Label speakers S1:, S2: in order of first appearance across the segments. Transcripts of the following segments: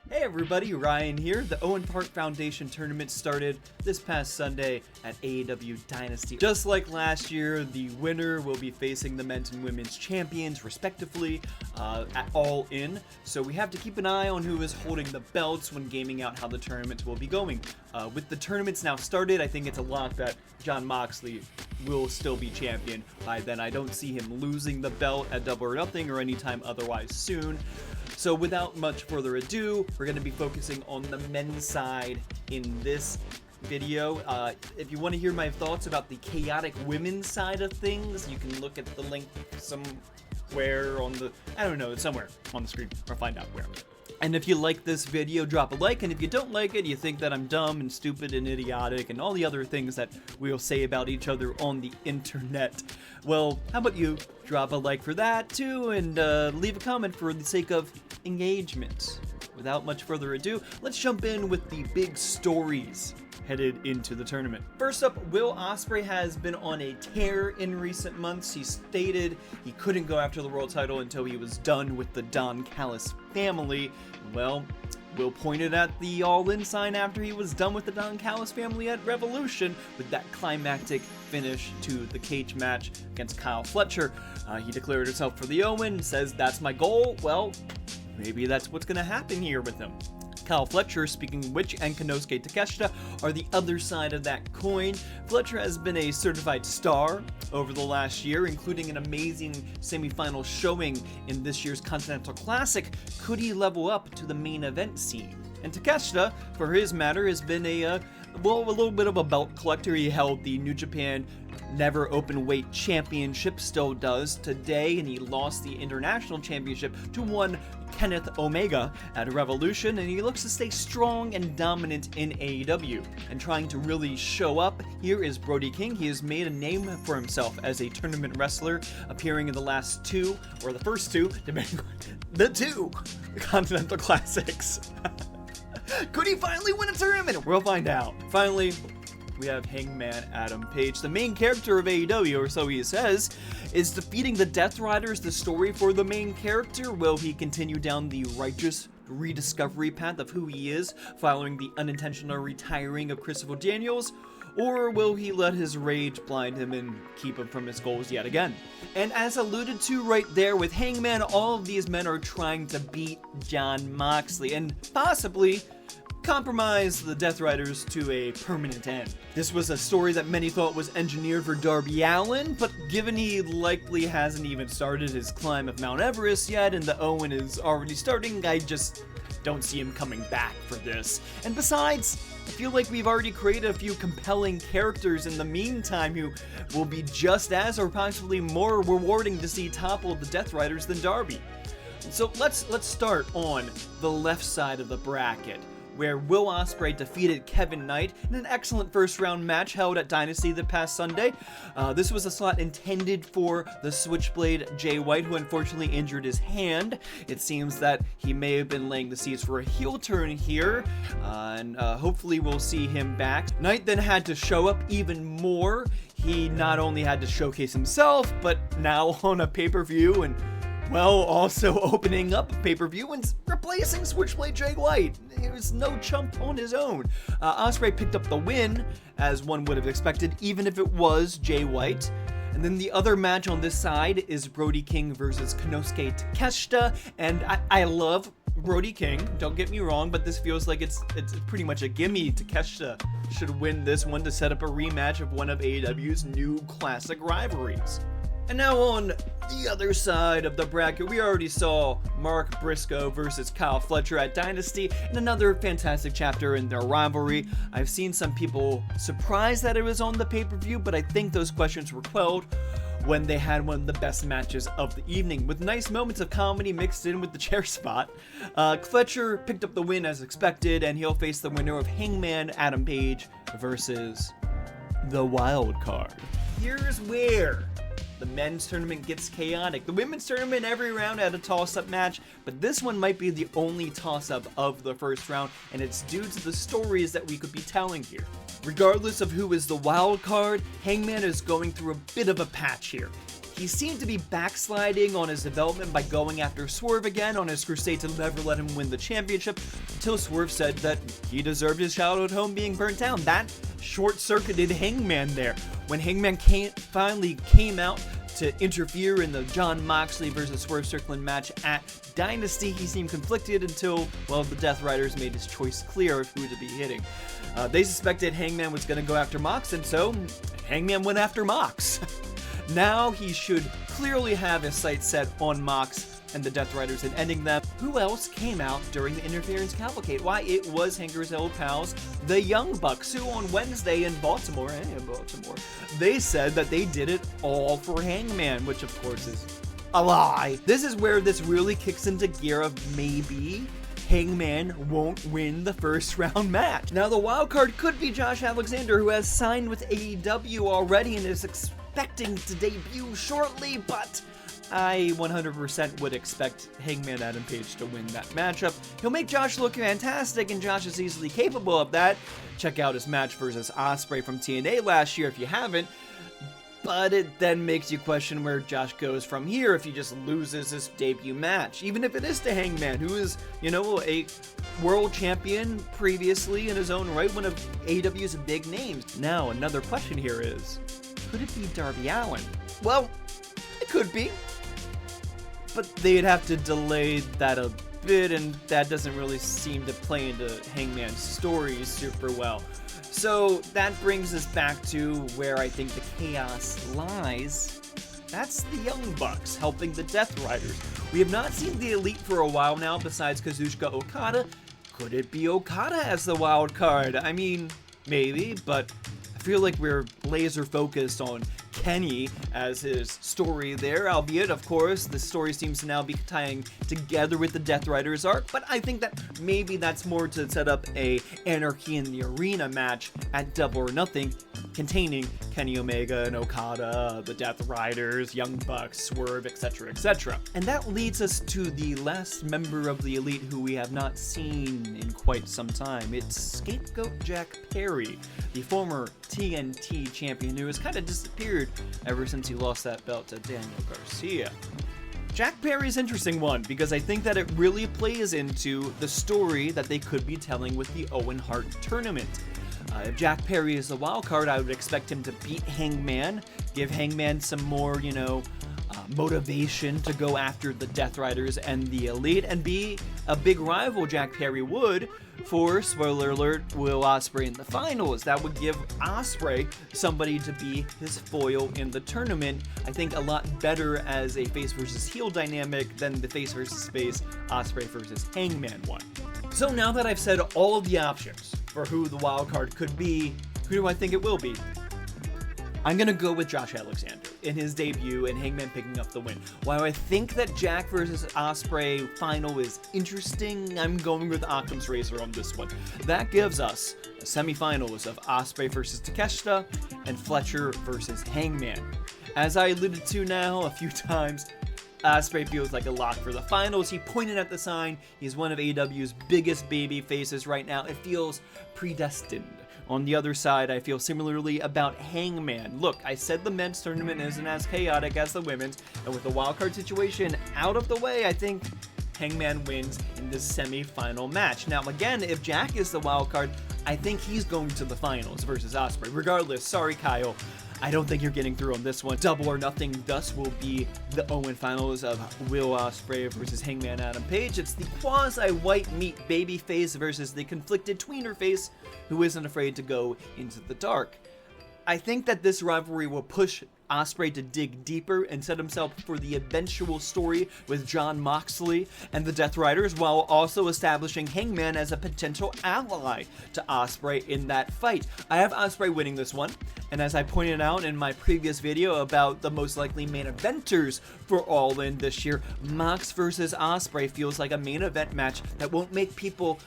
S1: Hey everybody, Ryan here. The Owen Hart Foundation Tournament started this past Sunday at AEW Dynasty. Just like last year, the winner will be facing the men's and women's champions respectively at All In. So we have to keep an eye on who is holding the belts when gaming out how the tournament will be going. With the tournaments now started, I think it's a lock that Jon Moxley will still be champion by then. I don't see him losing the belt at Double or Nothing or anytime otherwise soon. So without much further ado, we're going to be focusing on the men's side in this video. If you want to hear my thoughts about the chaotic women's side of things, you can look at the link somewhere on the, somewhere on the screen, or find out where. And if you like this video, drop a like, and if you don't like it, you think that I'm dumb and stupid and idiotic and all the other things that we'll say about each other on the internet, well, how about you drop a like for that too, and leave a comment for the sake of engagement. Without much further ado, let's jump in with the big stories headed into the tournament. First up, Will Ospreay has been on a tear in recent months. He stated he couldn't go after the world title until he was done with the Don Callis family. Well, Will pointed at the All-In sign after he was done with the Don Callis family at Revolution with that climactic finish to the cage match against Kyle Fletcher. He declared himself for the Owen, says that's my goal. Well, maybe that's what's gonna happen here with him. Kyle Fletcher, speaking of which, and Konosuke Takeshita are the other side of that coin. Fletcher has been a certified star over the last year, including an amazing semifinal showing in this year's Continental Classic. Could he level up to the main event scene? And Takeshita, for his matter, has been a little bit of a belt collector. He held the New Japan Never Openweight Championship, still does today, and he lost the International Championship to one Kenneth Omega at Revolution, and he looks to stay strong and dominant in AEW. And trying to really show up, here is Brody King. He has made a name for himself as a tournament wrestler, appearing in the last two, or the first two, depending on the two Continental Classics. Could he finally win a tournament? We'll find out. Finally, we have Hangman Adam Page. The main character of AEW, or so he says, is defeating the Death Riders the story for the main character? Will he continue down the righteous rediscovery path of who he is, following the unintentional retiring of Christopher Daniels? Or will he let his rage blind him and keep him from his goals yet again? And as alluded to right there with Hangman, all of these men are trying to beat Jon Moxley and possibly compromise the Death Riders to a permanent end. This was a story that many thought was engineered for Darby Allin, but given he likely hasn't even started his climb of Mount Everest yet and the Owen is already starting, I just don't see him coming back for this. And besides, I feel like we've already created a few compelling characters in the meantime who will be just as or possibly more rewarding to see topple the Death Riders than Darby. So let's start on the left side of the bracket, where Will Ospreay defeated Kevin Knight in an excellent first-round match held at Dynasty the past Sunday. This was a slot intended for the Switchblade Jay White, who unfortunately injured his hand. It seems that he may have been laying the seeds for a heel turn here, and hopefully we'll see him back. Knight then had to show up even more. He not only had to showcase himself, but now on a pay-per-view, and well, also opening up a pay-per-view and replacing Switchblade Jay White. He was no chump on his own. Ospreay picked up the win, as one would have expected, even if it was Jay White. And then the other match on this side is Brody King versus Konosuke Takeshita, and I love Brody King, don't get me wrong, but this feels like it's pretty much a gimme. Takeshita should win this one to set up a rematch of one of AEW's new classic rivalries. And now on the other side of the bracket, we already saw Mark Briscoe versus Kyle Fletcher at Dynasty in another fantastic chapter in their rivalry. I've seen some people surprised that it was on the pay-per-view, but I think those questions were quelled when they had one of the best matches of the evening, with nice moments of comedy mixed in with the chair spot. Fletcher picked up the win as expected, and he'll face the winner of Hangman Adam Page versus the wild card. Here's where the men's tournament gets chaotic. The women's tournament every round had a toss-up match, but this one might be the only toss-up of the first round, and it's due to the stories that we could be telling here. Regardless of who is the wild card, Hangman is going through a bit of a patch here. He seemed to be backsliding on his development by going after Swerve again on his crusade to never let him win the championship, until Swerve said that he deserved his childhood home being burnt down. That short-circuited Hangman there. When Hangman finally came out to interfere in the Jon Moxley versus Swerve Strickland match at Dynasty, he seemed conflicted until, well, the Death Riders made his choice clear of who to be hitting. They suspected Hangman was going to go after Mox, and so Hangman went after Mox. Now he should clearly have his sights set on Mox and the Death Riders and ending them. Who else came out during the interference cavalcade? Why, it was Hanger's old pals, the Young Bucks, who on Wednesday in Baltimore, they said that they did it all for Hangman, which of course is a lie. This is where this really kicks into gear of maybe Hangman won't win the first round match. Now the wild card could be Josh Alexander, who has signed with AEW already and is expecting to debut shortly, but I 100% would expect Hangman Adam Page to win that matchup. He'll make Josh look fantastic, and Josh is easily capable of that. Check out his match versus Ospreay from TNA last year if you haven't. But it then makes you question where Josh goes from here if he just loses his debut match. Even if it is to Hangman, who is, a world champion previously in his own right, one of AEW's big names. Now, another question here is, could it be Darby Allin? Well, it could be. But they'd have to delay that a bit, and that doesn't really seem to play into Hangman's story super well. So that brings us back to where I think the chaos lies. That's the Young Bucks helping the Death Riders. We have not seen the Elite for a while now besides Kazuchika Okada. Could it be Okada as the wild card? I mean, maybe, but I feel like we're laser focused on Kenny as his story there, albeit, of course, the story seems to now be tying together with the Death Riders arc, but I think that maybe that's more to set up a Anarchy in the Arena match at Double or Nothing, containing Kenny Omega and Okada, the Death Riders, Young Bucks, Swerve, etc., etc. And that leads us to the last member of the Elite who we have not seen in quite some time. It's Scapegoat Jack Perry, the former TNT champion who has kind of disappeared ever since he lost that belt to Daniel Garcia. Jack Perry's an interesting one because I think that it really plays into the story that they could be telling with the Owen Hart Tournament. If Jack Perry is the wild card, I would expect him to beat Hangman, give Hangman some more, motivation to go after the Death Riders and the Elite, and be a big rival, Jack Perry would, for, spoiler alert, Will Ospreay in the finals. That would give Ospreay somebody to be his foil in the tournament. I think a lot better as a face versus heel dynamic than the face versus face Ospreay versus Hangman one. So now that I've said all of the options for who the wild card could be, who do I think it will be? I'm going to go with Josh Alexander in his debut and Hangman picking up the win. While I think that Jack versus Ospreay final is interesting, I'm going with Occam's razor on this one. That gives us a semifinals of Ospreay versus Takeshita and Fletcher versus Hangman. As I alluded to now a few times, Ospreay feels like a lock for the finals. He pointed at the sign. He's one of AEW's biggest baby faces right now. It feels predestined. On the other side, I feel similarly about Hangman. Look, I said the men's tournament isn't as chaotic as the women's, and with the wildcard situation out of the way, I think Hangman wins in this semi-final match. Now, again, if Jack is the wildcard, I think he's going to the finals versus Ospreay. Regardless, sorry, Kyle, I don't think you're getting through on this one. Double or Nothing thus will be the Owen finals of Will Ospreay versus Hangman Adam Page. It's the quasi-white meat baby face versus the conflicted tweener face who isn't afraid to go into the dark. I think that this rivalry will push Ospreay to dig deeper and set himself for the eventual story with Jon Moxley and the Death Riders, while also establishing Hangman as a potential ally to Ospreay in that fight. I have Ospreay winning this one, and as I pointed out in my previous video about the most likely main eventers for All In this year, Mox versus Ospreay feels like a main event match that won't make people,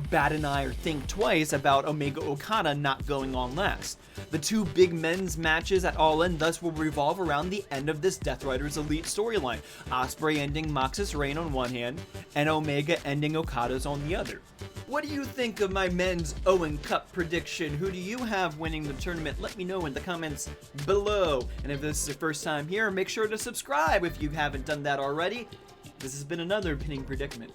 S1: bat an eye or think twice about Omega Okada not going on last. The two big men's matches at All In thus will revolve around the end of this Death Riders Elite storyline. Ospreay ending Mox's reign on one hand, and Omega ending Okada's on the other. What do you think of my men's Owen Cup prediction? Who do you have winning the tournament? Let me know in the comments below. And if this is your first time here, make sure to subscribe if you haven't done that already. This has been another Pinning Predicament.